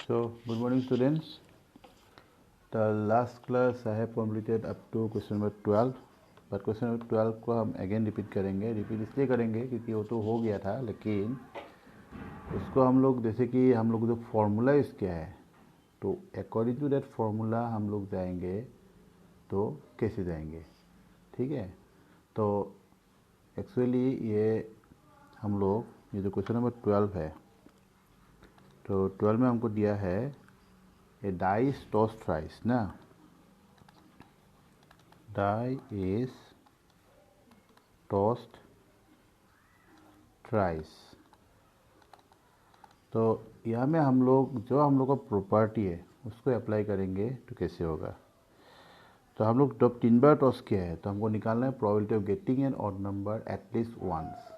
So, good morning students. The last class I have completed up to question number 12, but question number 12 को हम again repeat करेंगे. Repeat इसलिए करेंगे क्योंकि वो तो हो गया था, लेकिन उसको हम लोग जैसे कि हम लोग जो फॉर्मूला यूज़ किया है, तो अकॉर्डिंग टू दैट फॉर्मूला हम लोग जाएंगे. तो कैसे जाएंगे, ठीक है. तो एक्चुअली ये हम लोग ये जो क्वेश्चन नंबर 12 है, तो 12 में हमको दिया है a die is tossed thrice ना. Die is tossed thrice. तो यहाँ में हम लोग जो हम लोग का प्रॉपर्टी है उसको अप्लाई करेंगे तो कैसे होगा. तो हम लोग जब 3 बार टॉस किया है तो हमको निकालना है probability of getting an odd number at least once.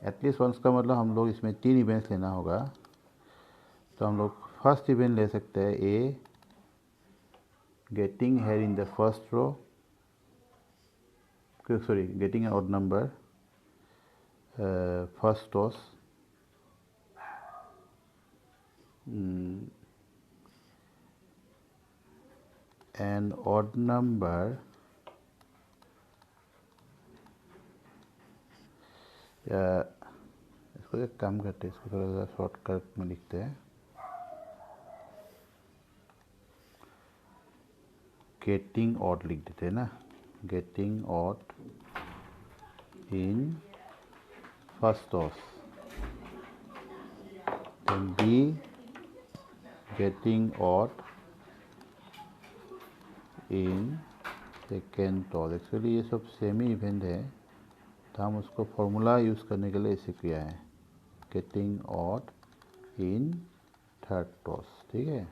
At least once का मतलब हम लोग इसमें 3 इवेंट्स लेना होगा. तो हम लोग फर्स्ट इवेंट ले सकते हैं a getting here in the first row, getting an odd number, first toss, an odd number इसको एक काम करते हैं, इसको थोड़ा सा शॉर्टकट में लिखते हैं. गेटिंग ऑड लिख देते हैं ना. Getting odd in first toss, then B getting odd in second toss. Actually ये सब सेम ही इवेंट है, तो हम उसको फॉर्मूला यूज़ करने के लिए ऐसे किया है, getting odd in third toss. ठीक है.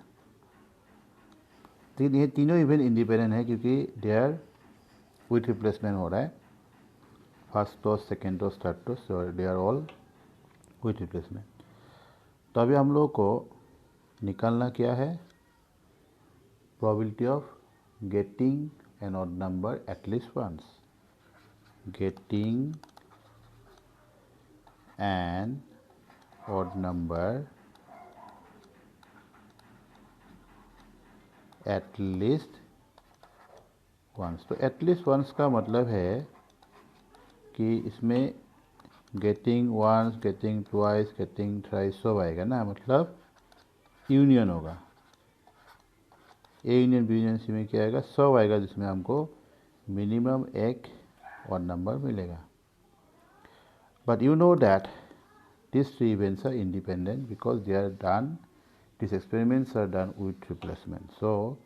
लेकिन ये तीनों इवेंट इंडिपेंडेंट है क्योंकि देयर विथ रिप्लेसमेंट हो रहा है. First toss, second toss, third toss, they are all with replacement. तो अभी हम लोग को निकालना क्या है, probability of getting an odd number at least once. Getting an odd number at least once. तो एटलीस्ट वंस का मतलब है कि इसमें getting once, getting twice, getting thrice सब आएगा ना, मतलब यूनियन होगा. A union B union C में क्या आएगा, सब आएगा, जिसमें हमको मिनिमम एक और नंबर मिलेगा. But you know that this three events are independent because they are done, this experiments are done with replacement. So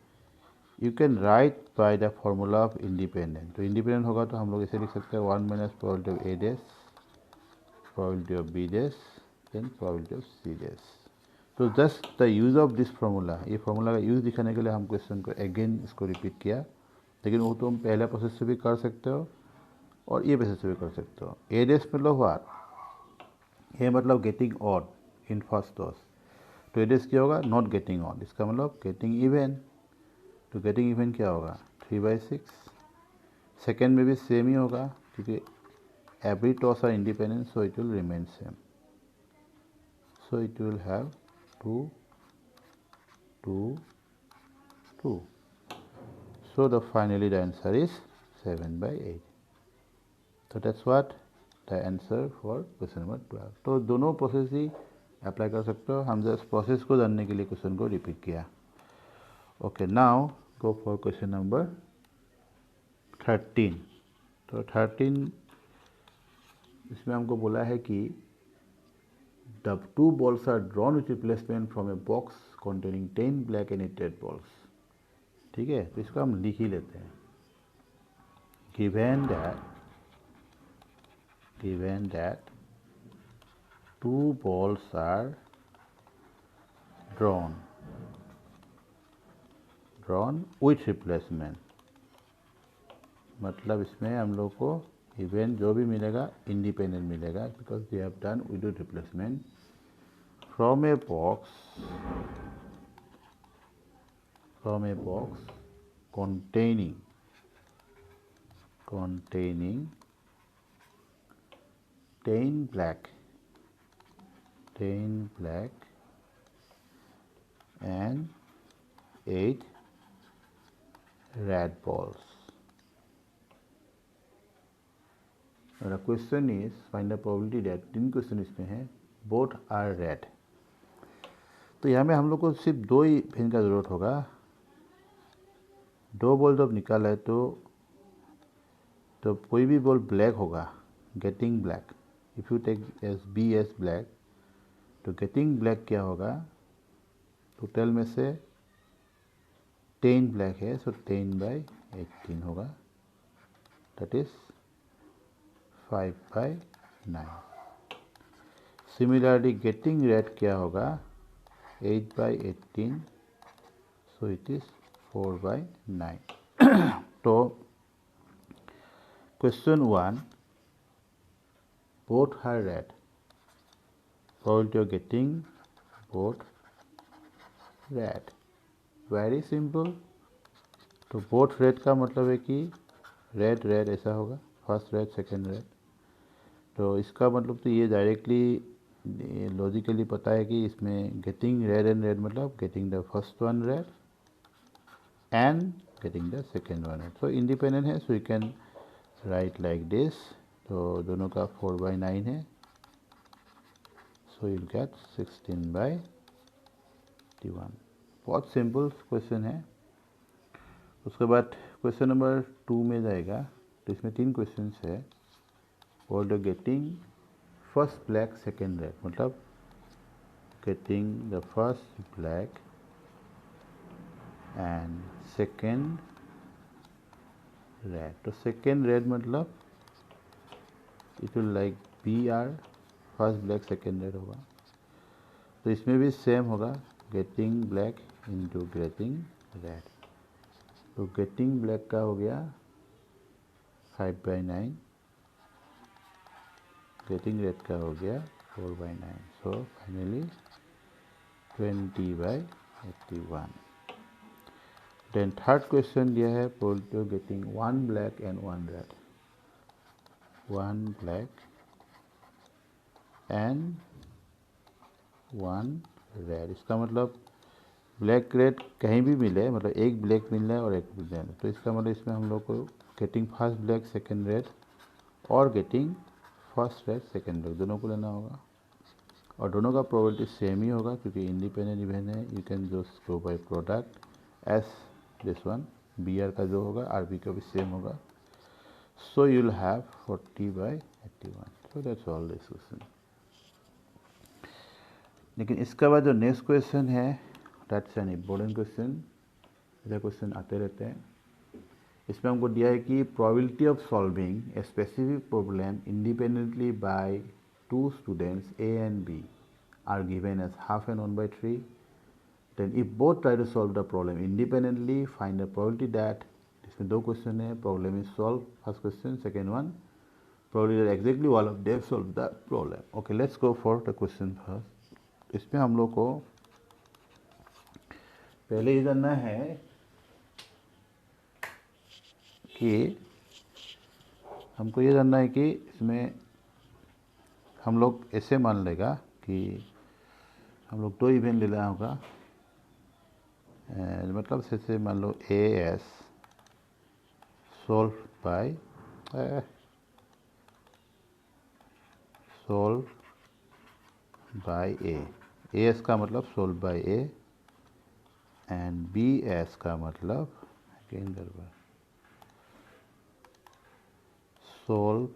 you can write by the formula of independent. तो इंडिपेंडेंट होगा तो हम लोग इसे लिख सकते हैं 1 minus probability of A dash, probability of B dash, then probability of C dash. तो just the use of this formula, ये फार्मूला का यूज़ दिखाने के लिए हम क्वेश्चन को अगेन इसको रिपीट किया. लेकिन वो तो हम पहला प्रोसेस से भी कर सकते हो और ये प्रोसेस से भी कर सकते हो. ए डैश मतलब व्हाट, ये मतलब getting odd in first toss. तो ए डैश क्या होगा, नॉट गेटिंग ऑड, इसका मतलब गेटिंग इवन. तो गेटिंग इवन क्या होगा, 3/6. सेकेंड में भी सेम ही होगा क्योंकि every toss are independent, so it will remain same. So it will have 2, 2, 2. So the finally the answer is 7/8. So that's what the answer for question number 12. तो दोनों process ही apply कर सकते हो. हम जस्ट प्रोसेस को जानने के लिए क्वेश्चन को रिपीट किया. Okay, now go for question number 13. तो 13 इसमें हमको बोला है कि the 2 balls are drawn with replacement from a box containing 10 black and 8 red balls. ठीक है, तो इसको हम लिख ही लेते हैं. given that 2 balls are drawn with replacement, मतलब इसमें हम लोग को इवेंट जो भी मिलेगा इंडिपेंडेंट मिलेगा because they have done without replacement from a box containing 10 black and 8 red balls. The question is find the probability that, 3 question इसमें है, both are red. तो यहाँ में हम लोग को सिर्फ 2 ही पेन का ज़रूरत होगा. 2 बॉल जब निकाला है तो कोई भी बॉल ब्लैक होगा, getting black. If you take as B as black, तो गेटिंग ब्लैक क्या होगा, टोटल में से 10 ब्लैक है, सो 10/18 होगा, that is 5/9. Similarly getting red क्या होगा, 8/18, सो इट इज 4/9. तो question 1, both are red. Probability of getting both red. Very simple. तो both red का मतलब है कि red red ऐसा होगा, फर्स्ट रेड सेकेंड रेड. तो इसका मतलब तो ये डायरेक्टली लॉजिकली पता है कि इसमें गेटिंग रेड एंड रेड मतलब getting the first one red and getting the second one red. So independent है, so you can write like this. तो दोनों का 4/9 है, सो यू गेट 16/81. बहुत सिंपल क्वेश्चन है. उसके बाद क्वेश्चन नंबर 2 में जाएगा. तो इसमें 3 क्वेश्चन है. और the getting first black second red मतलब getting the first black and second red. तो सेकेंड रेड मतलब it will like be are, first black second red होगा. तो इसमें भी सेम होगा, getting black into getting red. तो गेटिंग ब्लैक का हो गया 5/9, गेटिंग रेड का हो गया 4/9. So finally 20/81. Then third question दिया है, probability of getting 1 black and 1 red. 1 black and 1 red. इसका मतलब ब्लैक रेड कहीं भी मिले, मतलब एक ब्लैक मिल रहा है और एक मिल रहा है. तो इसका मतलब इसमें हम लोग को getting first black second red और getting first red second red दोनों को लेना होगा. और दोनों का प्रोबेबिलिटी सेम ही होगा क्योंकि इंडिपेंडेंट इवेंट है. You can just go by product as this one. B R का जो होगा आर बी का भी सेम होगा. So you will have 40/81. So that's all this question. लेकिन इसके बाद जो नेक्स्ट क्वेश्चन है, दैट्स एन इम्पोर्टेंट क्वेश्चन. ऐसे क्वेश्चन आते रहते हैं. इसमें हमको दिया है कि probability of solving a specific problem independently by 2 students A and B are given as half and 1/3. Then if both try to solve the problem independently find the probability that. इसमें 2 question है, problem is solve, first question. Second one, probability that exactly all of them solve the problem. Okay, let's go for the question first. इसमें हम लोग को पहले ये जानना है कि हमको ये जानना है कि इसमें हम लोग ऐसे मान लेगा कि हम लोग 2 इवेंट ले लेना होगा. मतलब जैसे मान लो A as solve by A. A as का मतलब solve by A and B as का मतलब सोल्व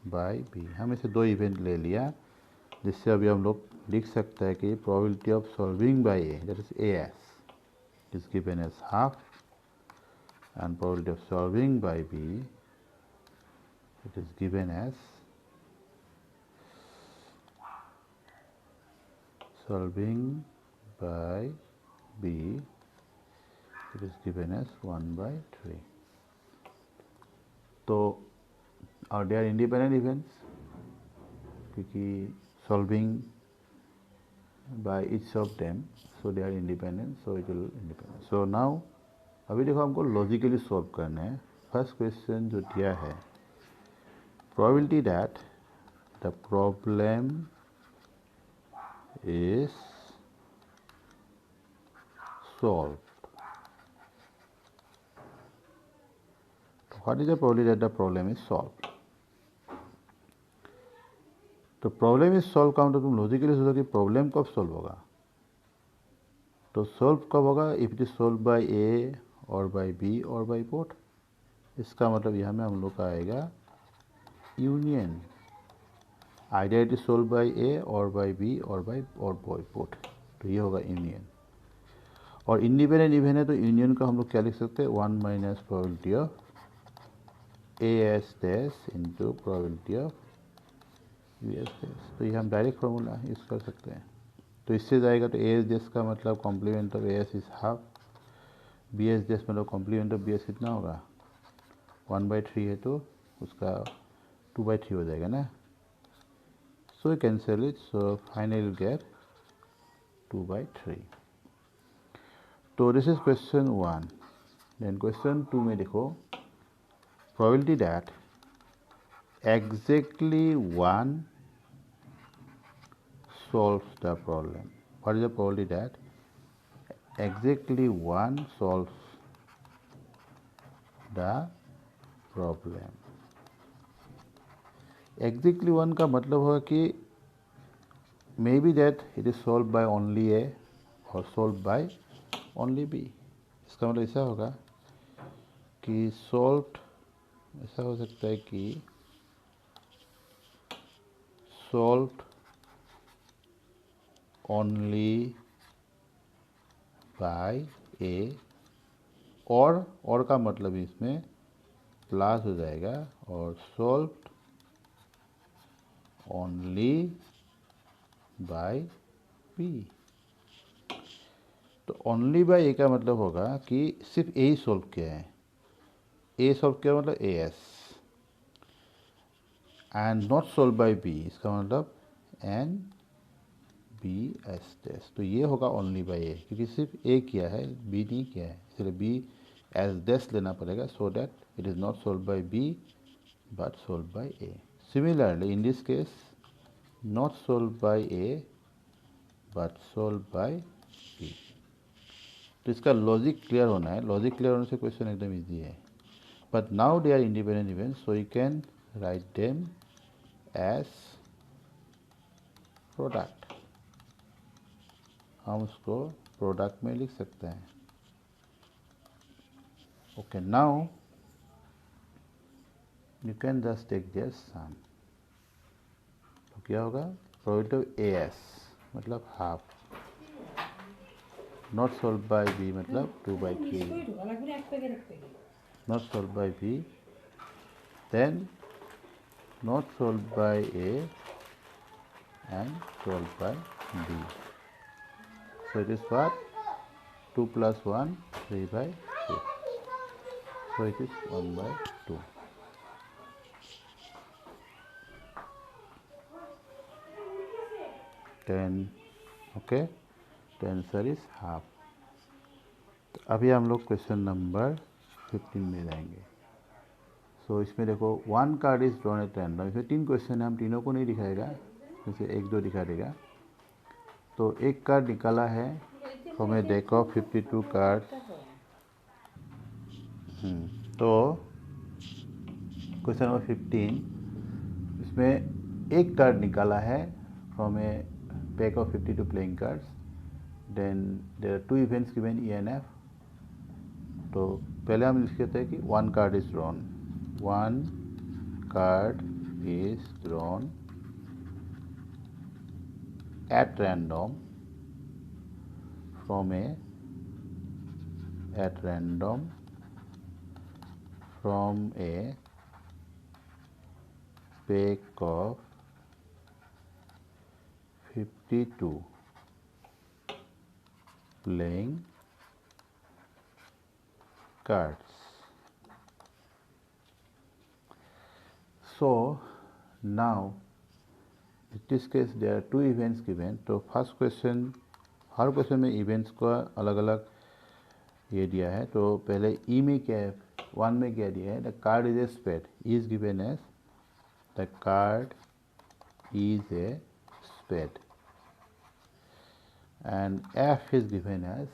बाय बी. हम इसे 2 इवेंट ले लिया, जिससे अभी हम लोग लिख सकते हैं कि probability of solving by A that is A as is given as half and probability of solving by B it is given as solving by b it is given as 1/3. तो और they are independent events क्योंकि solving by each of them, so they are independent, so it will independent. So now अभी देखो हमको logically solve करना है. First question जो दिया है, probability that the problem is solved. What is the probability that the problem is solved? तो problem is solve का मतलब तुम लॉजिकली सोचो कि प्रॉब्लम कब सॉल्व होगा. तो सॉल्व कब होगा? If it is solve by A और बाय बी और बाय बोथ. इसका मतलब यहाँ में हम लोग का आएगा union. Either it is solve by A और बाय बी और बाय बोथ. तो ये होगा यूनियन. और इंडिपेंडेंट इवन है तो यूनियन का हम लोग क्या लिख सकते हैं? 1 minus probability of A as dash into probability of B as dash. तो ये हम डायरेक्ट फार्मूला यूज़ कर सकते हैं. तो इससे जाएगा तो ए एस डैश का मतलब complement of A as is half. B as dash मतलब कॉम्प्लीमेंट ऑफ बी एस कितना होगा? 1/3 है तो उसका 2/3 हो जाएगा ना. So cancel it. So finally get 2/3. तो this is question 1. Then question 2 में देखो probability that exactly one solves the problem. What is the probability that exactly one solves the problem? Exactly one का मतलब होगा कि maybe that it is solved by only A or solved by only B. इसका मतलब ऐसा होगा कि solved ऐसा हो सकता है कि solved only by A और का मतलब इसमें प्लस हो जाएगा और solved only by B. तो only by A का मतलब होगा कि सिर्फ A ही सॉल्व किया है. A सॉल्व किया मतलब A as and not solve by B. इसका मतलब एन बी एस डैश. तो ये होगा ओनली बाय ए क्योंकि सिर्फ ए किया है बी नहीं किया है. इसलिए बी एस डैश लेना पड़ेगा so that it is not solve by B but solve by A. Similarly in this case not solve by A but solve by B. तो इसका लॉजिक क्लियर होना है. लॉजिक क्लियर होने से question एकदम easy है. But now they are independent events, so you can write them as product. हम उसको प्रोडक्ट में लिख सकते हैं. Okay, now you can just take their sum. तो क्या होगा? Probability of AS मतलब half. Not solved by B मतलब 2/3. Not solved by B. Then not solved by A and solved by B. So it is what? 2 plus 1, 3/6. So it is 1/2. Okay. The answer is half. तो अभी हम लोग question number 15 में जाएंगे. सो इसमें देखो 1 card is drawn at random. इसमें 3 question है. हम तीनों को नहीं दिखाएगा, जैसे 1-2 दिखा देगा. तो एक कार्ड निकाला है from a deck of 52 card. तो क्वेश्चन नंबर 15 इसमें एक कार्ड निकाला है from a pack of 52 playing cards. Then there are 2 events given E and F. तो पहले हम लिख लेते हैं कि 1 card is drawn. 1 card is drawn at random from a pack of 52 playing cards. So now in this case there are 2 events given. तो first question, हर question में events का अलग अलग ये दिया है. तो पहले ई में क्या है? 1 में क्या दिया है? The card is a spade. Is given as the card is a spade and F is given as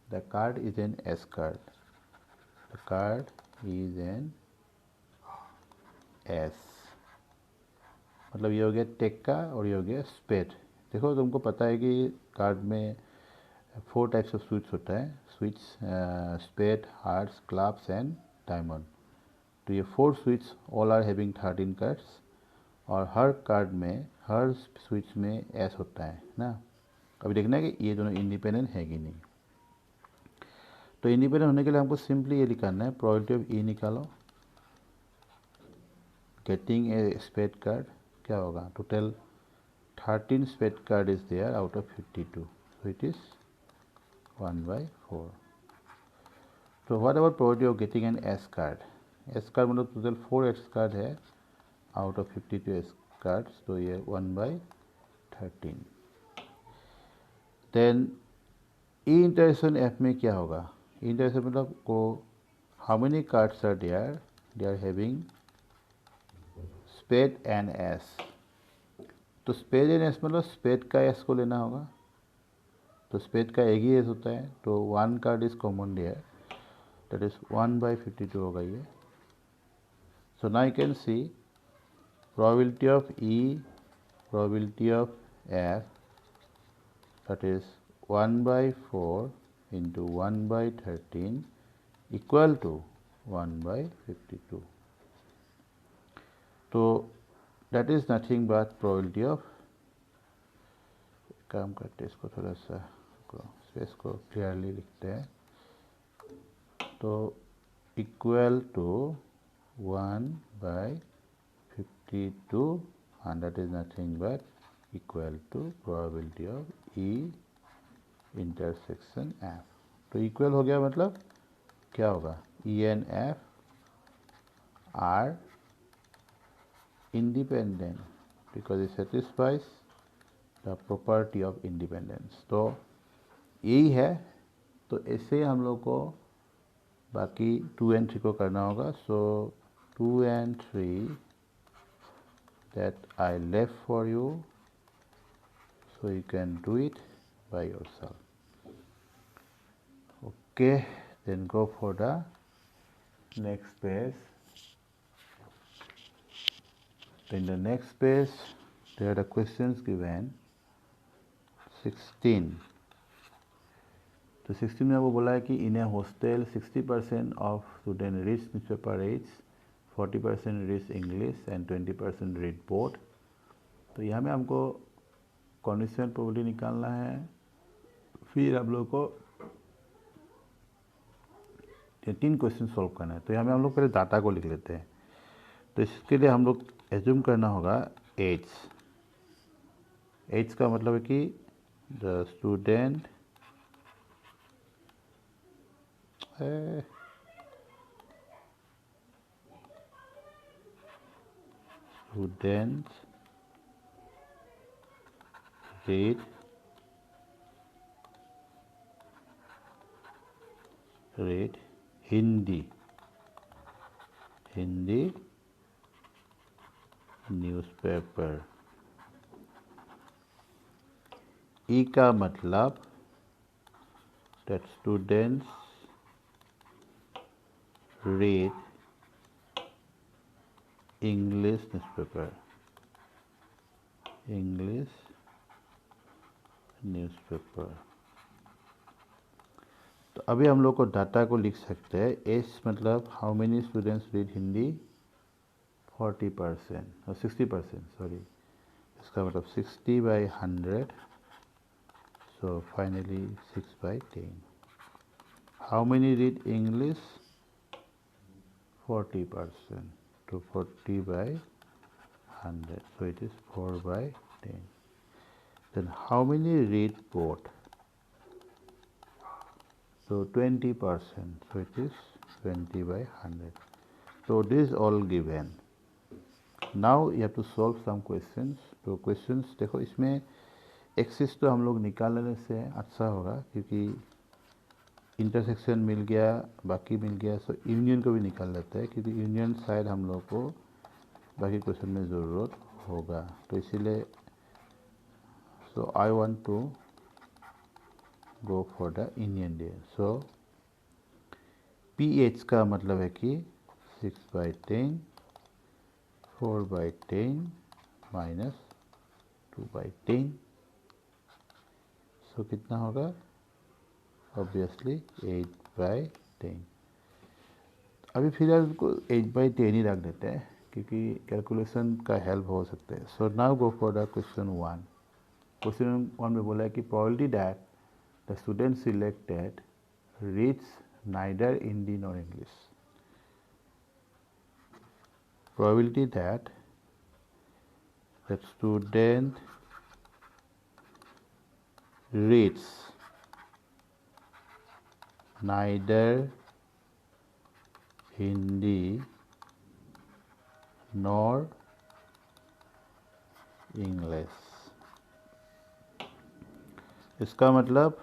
the card is an ace card, the card is an ace, मतलब ये हो गया टेक का और ये हो गया स्पेड। देखो तुमको पता है कि कार्ड में 4 टाइप्स ऑफ स्विच होता है, switch spade, hearts, clubs and diamond. तो ये 4 switch all are having 13 cards और हर कार्ड में, हर स्विच में एस होता है ना। अभी देखना है कि ये दोनों इंडिपेंडेंट है कि नहीं। तो इंडिपेंडेंट होने के लिए हमको सिंपली ये निकालना है, प्रोबेबिलिटी ऑफ ई निकालो, गेटिंग ए स्पेड कार्ड क्या होगा, total 13 spade card is there out of 52, so it is 1/4। तो what about probability of getting an ace card, ace card मतलब टोटल 4 एस कार्ड है आउट ऑफ 52 एस कार्ड्स, तो ये 1/13। Then E intersection F में क्या होगा, ई intersection मतलब को how many cards are there, they are having spade and ace. तो स्पेड एंड एस मतलब स्पेड का एस को लेना होगा, तो स्पेड का एक ही एस होता है, तो 1 card is common there, that is 1/52 होगा ये। So now you can see probability of E, probability of F, that is 1/4 into 1/13 equal to 1/52. तो that is nothing but probability of, काम करते हैं इसको थोड़ा सा स्पेस को क्लियरली लिखते हैं, तो equal to 1/52 and that is nothing but equal to probability of E intersection F। तो इक्वल हो गया मतलब क्या होगा, E and F are independent because it satisfies the property of independence। तो यही है, तो ऐसे हम लोग को बाकी 2 and 3 को करना होगा। सो 2 and 3 that I left for you, so you can do it by yourself. Okay, then go for the next page. In the next page there are the questions given 16। तो 16 में वो बोला है कि in a hostel 60% of student reads newspaper reads, 40% reads English and 20% read both. तो यहाँ में हमको कॉन्डिशनल प्रोबेबिलिटी निकालना है, फिर हम लोग को ये 3 क्वेश्चन सॉल्व करना है। तो यहाँ में हम लोग पहले डाटा को लिख लेते हैं। तो इसके लिए हम लोग एज्यूम करना होगा एज का मतलब है कि the student read Hindi newspaper. E का मतलब that students read English newspaper, तो अभी हम लोग को डाटा को लिख सकते हैं। एस मतलब how many students read Hindi, 40% और 60%, सॉरी, इसका मतलब 60/100, so finally 6/10। How many read English, 40%, तो 40/100, so it is 4/10। then how many read both, so 20%, so it is 20/100। so this is all given। now you have to solve some questions। तो questions देखो, इसमें axis तो हम लोग निकाल लेने से अच्छा होगा, क्योंकि इंटरसेक्शन मिल गया, बाकी मिल गया, सो यूनियन को भी निकाल लेते हैं, क्योंकि यूनियन शायद हम लोग को बाकी क्वेश्चन में ज़रूरत होगा। तो इसीलिए so I want to go for the Indian day. So PH का मतलब है कि 6/10 4/10 minus 2/10, so कितना होगा? ऑब्वियसली 8/10। अभी फिलहाल उसको 8/10 ही रख देते हैं क्योंकि कैलकुलेशन का हेल्प हो सकते हैं। So now go for the question 1। Question 1 में बोला है कि probability that the student selected reads neither Hindi nor English. Probability that the student reads neither Hindi nor English. इसका मतलब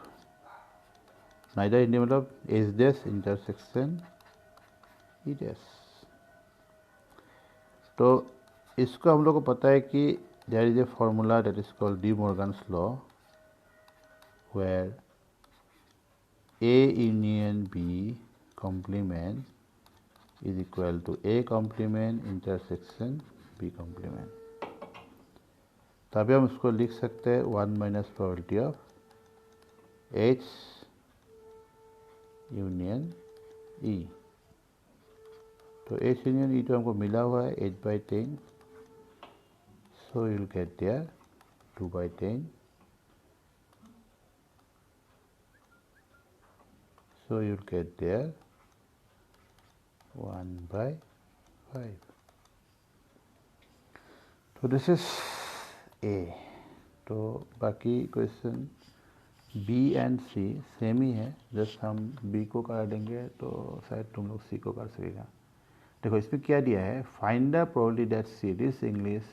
नाइदर हिंदी मतलब is this intersection is as. तो इसको हम लोग को पता है कि there is a formula that is called De Morgan's law where A union B complement is equal to A complement intersection B complement. तभी हम उसको लिख सकते हैं 1 minus probability of H union E। तो H यूनियन E तो हमको मिला हुआ है 8/10, so you will get there 2/10, so you will get there 1/5. तो दिस इज A। तो बाकी question B and C same ही है, जस्ट हम B को कर देंगे तो शायद तुम लोग C को कर सकेगा। देखो इसमें क्या दिया है, find the probability that C reads English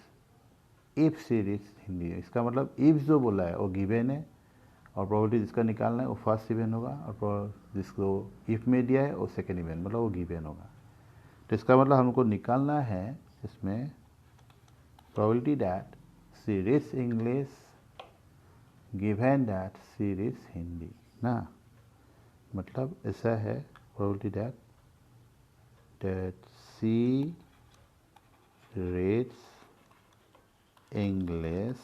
if she reads Hindi. इसका मतलब इफ जो बोला है वो गिवन है और प्रोबेबिलिटी जिसका निकालना है वो फर्स्ट इवेंट होगा और जिसको इफ में दिया है वो सेकेंड इवेंट मतलब वो गिवन होगा। तो इसका मतलब हमको निकालना है इसमें probability that C reads English given that C reads Hindi ना। मतलब ऐसा है probability that C reads English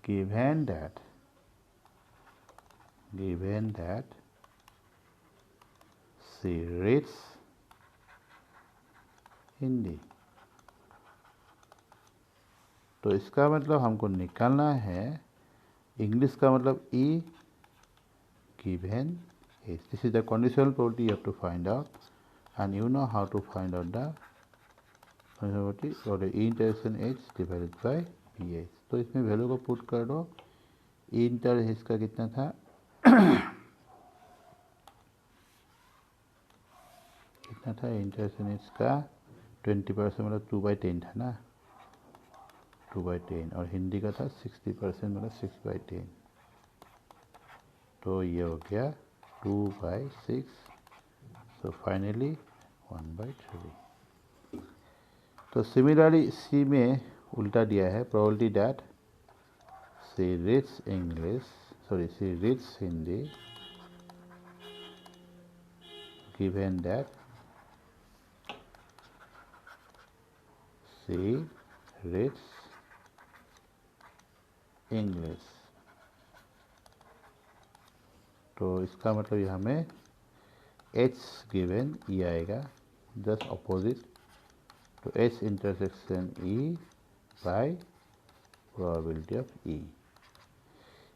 given that she reads Hindi. तो इसका मतलब हमको निकालना है इंग्लिश का मतलब E given H। This is the conditional probability you have to find out and you know how to find out the probability और E intersection H divided by PH। तो इसमें वैल्यू को पुट कर दो। E inter H का कितना था कितना था इंटरसेक्शन H का 20% मतलब 2/10 था ना, 2/10 और हिंदी का था 60% मतलब 6/10। तो ये हो गया 2/6, सो फाइनली 1/3। तो सिमिलरली सी में उल्टा दिया है probability that C reads C reads Hindi given that C reads English. तो इसका मतलब यहाँ में H गिवन E आएगा, जस्ट अपोजिट। तो H intersection E by probability of E।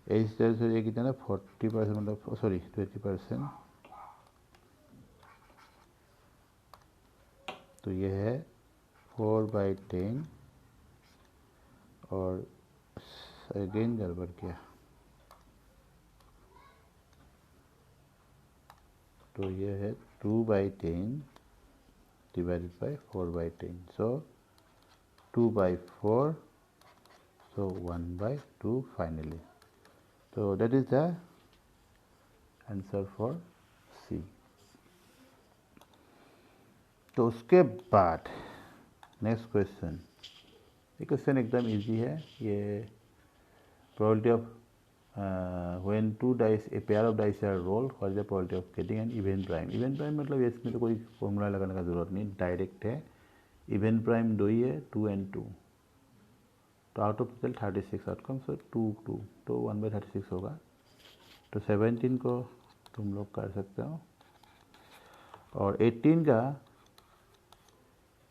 H intersection ये कितना 40% मतलब सॉरी 20%। तो ये है 4/10 और अगेन गड़बड़ किया, तो ये है 2/10 divided by 4/10, so 2/4, so 1/2 finally. तो that is the answer for C। तो उसके बाद नेक्स्ट क्वेश्चन, ये क्वेश्चन एकदम इजी है। ये probability of when two dice, a pair of dice are rolled, what is the probability of getting an even prime? Even prime मतलब इसमें तो कोई फॉर्मूला लगाने का ज़रूरत नहीं, डायरेक्ट है. इवन प्राइम 2 ही है, 2 and 2. तो आउट ऑफ टोटल 36 आउटकम, सो 2 2 तो 1/36 होगा. तो 17 को तुम लोग कर सकते हो. और 18 का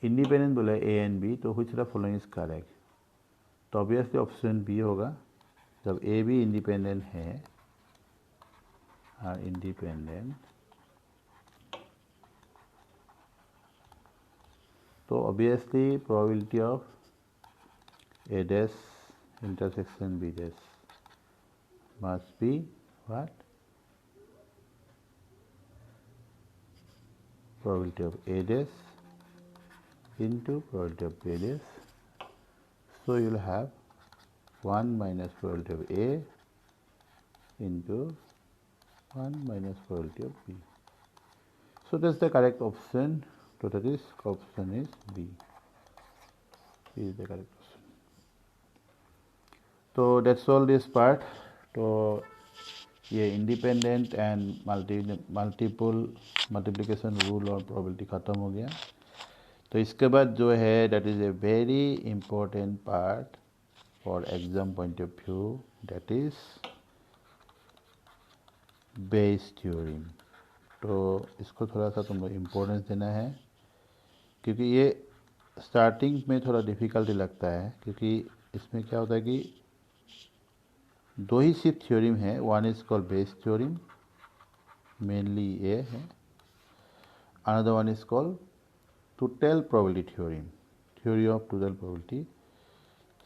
इंडिपेंडेंट बोला ए एंड बी, तो which the following is correct. तो ऑब्वियसली ऑप्शन बी होगा. जब ए बी इंडिपेंडेंट है, आर इंडिपेंडेंट, तो obviously probability of A dash intersection B dash must be what, probability of A dash into probability of B dash. So you will have 1 minus probability of A into 1 minus probability of B. So that's the correct option. So that is option is B. B is the correct option. So that's all this part. तो ये independent and multiple multiplication rule और probability ख़त्म हो गया. तो इसके बाद जो है that is a very important part for exam point of view, that is base theorem. तो इसको थोड़ा सा तुम लोग इम्पोर्टेंस देना है, क्योंकि ये स्टार्टिंग में थोड़ा डिफ़िकल्टी लगता है, क्योंकि इसमें क्या होता है कि दो ही सिर्फ थ्योरम है. One is called Bayes theorem, mainly ये है. Another one is called total probability theorem, theory of total probability.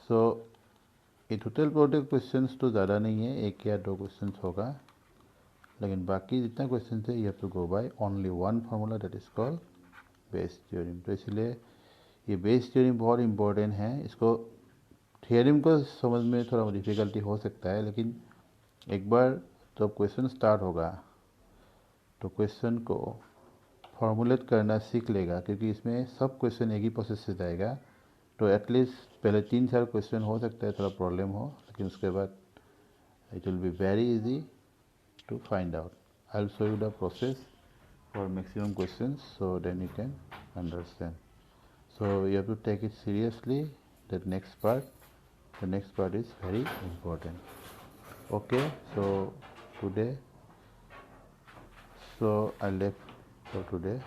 So ये टोटल प्रोबेबिलिटी क्वेश्चंस तो ज़्यादा नहीं है, 1 या 2 क्वेश्चंस होगा, लेकिन बाकी जितना क्वेश्चन है you have to go by only one formula, that is called Bayes theorem. तो इसलिए ये बेस थ्योरम बहुत इंपॉर्टेंट है. इसको थ्योरम को समझ में थोड़ा डिफ़िकल्टी हो सकता है, लेकिन एक बार जब क्वेश्चन स्टार्ट होगा तो क्वेश्चन को फॉर्मुलेट करना सीख लेगा, क्योंकि इसमें सब क्वेश्चन एक ही प्रोसेस से जाएगा. तो एटलीस्ट पहले 3-4 क्वेश्चन हो सकता है थोड़ा प्रॉब्लम हो, लेकिन उसके बाद it will be very easy to find out. I will show you the process for maximum questions, so then you can understand. So you have to take it seriously. That next part, the next part is very important. Okay, so today, so I left for today.